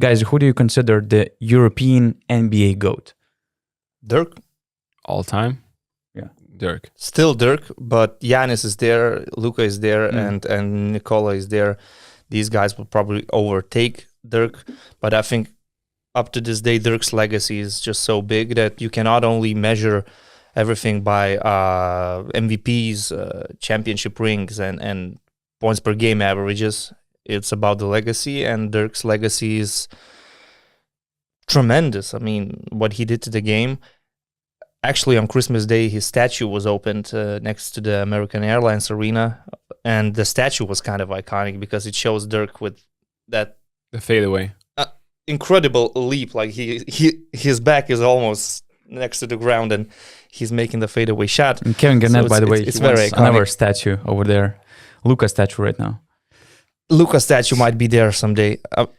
Guys, who do you consider the European NBA GOAT? Dirk. All time. Yeah. Dirk. Still Dirk, but Giannis is there, Luka is there, and Nikola is there. These guys will probably overtake Dirk, but I think up to this day, Dirk's legacy is just so big that you cannot only measure everything by MVPs, championship rings, and points per game averages. It's about the legacy, and Dirk's legacy is tremendous. I mean, what he did to the game. Actually, on Christmas Day, his statue was opened next to the American Airlines Arena, and the statue was kind of iconic because it shows Dirk with that The fadeaway. incredible leap. Like his back is almost next to the ground, and he's making the fadeaway shot. And Kevin Garnett, So by the way, it's he very wants iconic. another statue over there. Luka statue right now. Luka statue might be there someday.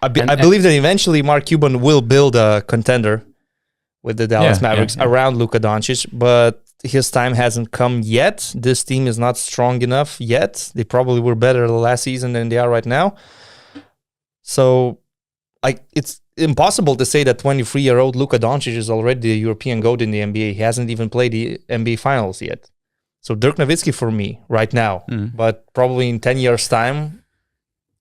I believe that eventually Mark Cuban will build a contender with the Dallas Mavericks around Luka Doncic, but his time hasn't come yet. This team is not strong enough yet. They probably were better last season than they are right now. So it's impossible to say that 23-year-old Luka Doncic is already the European GOAT in the NBA. He hasn't even played the NBA Finals yet. So Dirk Nowitzki for me right now, but probably in 10 years' time,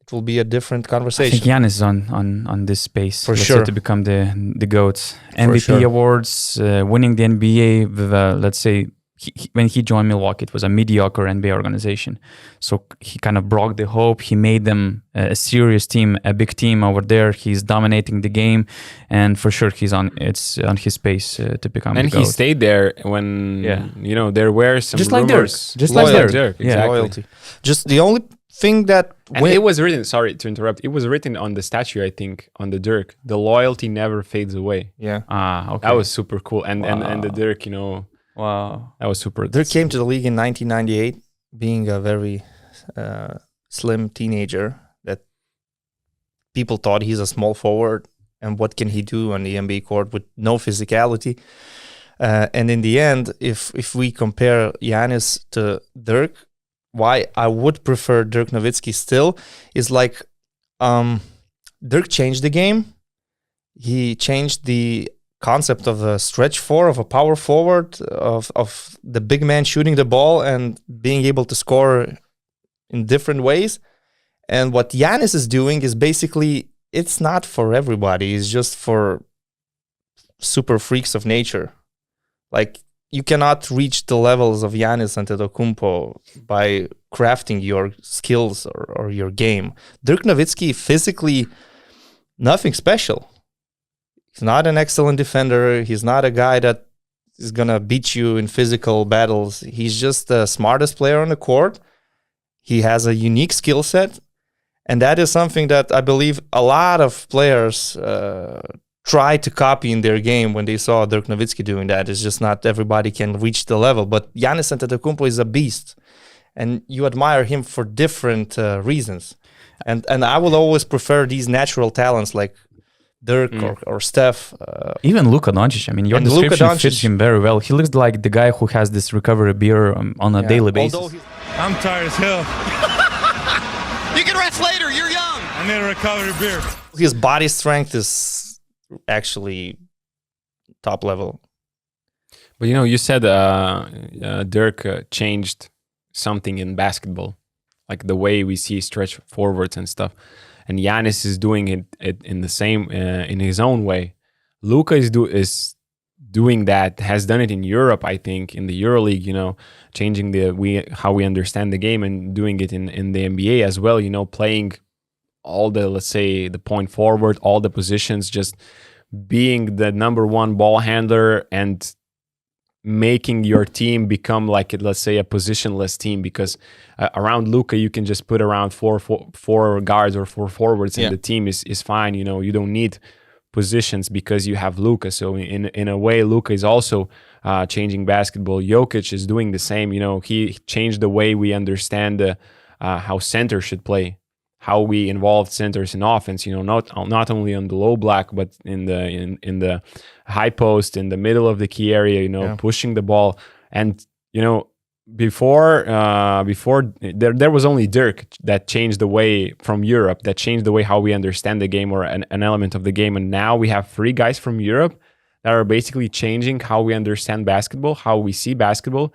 it will be a different I conversation. think Giannis is on this space For let's sure. say, to become the GOAT. MVP sure. awards, winning the NBA with, let's say, when he joined Milwaukee, it was a mediocre NBA organization. So he kind of brought the hope. He made them a serious team, a big team over there. He's dominating the game, and for sure it's on his pace to become And the he GOAT. stayed there when, there were some Just like rumors. Dirk. Just like Loyalty. Dirk. Yeah. Exactly. Loyalty. Just the only thing that And it was written, sorry to interrupt, it was written on the statue, I think, on the Dirk. The loyalty never fades away. yeah. Okay. That was super cool. And the Dirk, Wow. that was super. Dirk came to the league in 1998, being a very slim teenager that people thought he's a small forward and what can he do on the NBA court with no physicality. And in the end, if we compare Giannis to Dirk, why I would prefer Dirk Nowitzki still is like Dirk changed the game. He changed the concept of a stretch four, of a power forward, of the big man shooting the ball and being able to score in different ways. And what Giannis is doing is basically, it's not for everybody. It's just for super freaks of nature. Like, you cannot reach the levels of Giannis Antetokounmpo by crafting your skills or your game. Dirk Nowitzki, physically, nothing special. He's not an excellent defender. He's not a guy that is going to beat you in physical battles. He's just the smartest player on the court. He has a unique skill set. And that is something that I believe a lot of players tried to copy in their game when they saw Dirk Nowitzki doing that. It's just not everybody can reach the level. But Giannis Antetokounmpo is a beast. And you admire him for different reasons. And I will always prefer these natural talents like Dirk or Steph. Even Luka Doncic. I mean, your And Luka description fits Doncic. him very well. He looks like the guy who has this recovery beer on a daily basis. Although I'm tired as hell. You can rest later. You're young. I need a recovery beer. his body strength is actually top level. But you said Dirk changed something in basketball, like the way we see stretch forwards and stuff. And Giannis is doing it in the same, in his own way. Luka is doing that, has done it in Europe, I think, in the EuroLeague, changing how we understand the game and doing it in the NBA as well, playing all the, let's say, the point forward, all the positions, just being the number one ball handler and making your team become like, let's say, a positionless team, because around Luka you can just put around four guards or four forwards and the team is fine. You don't need positions because you have Luka. So in a way, Luka is also changing basketball. Jokic is doing the same. He changed the way we understand how center should play, how we involve centers in offense. Not only on the low block, but in the high post, in the middle of the key area. Pushing the ball. And before there was only Dirk that changed the way from Europe, that changed the way how we understand the game or an element of the game. And now we have 3 guys from Europe that are basically changing how we understand basketball, how we see basketball.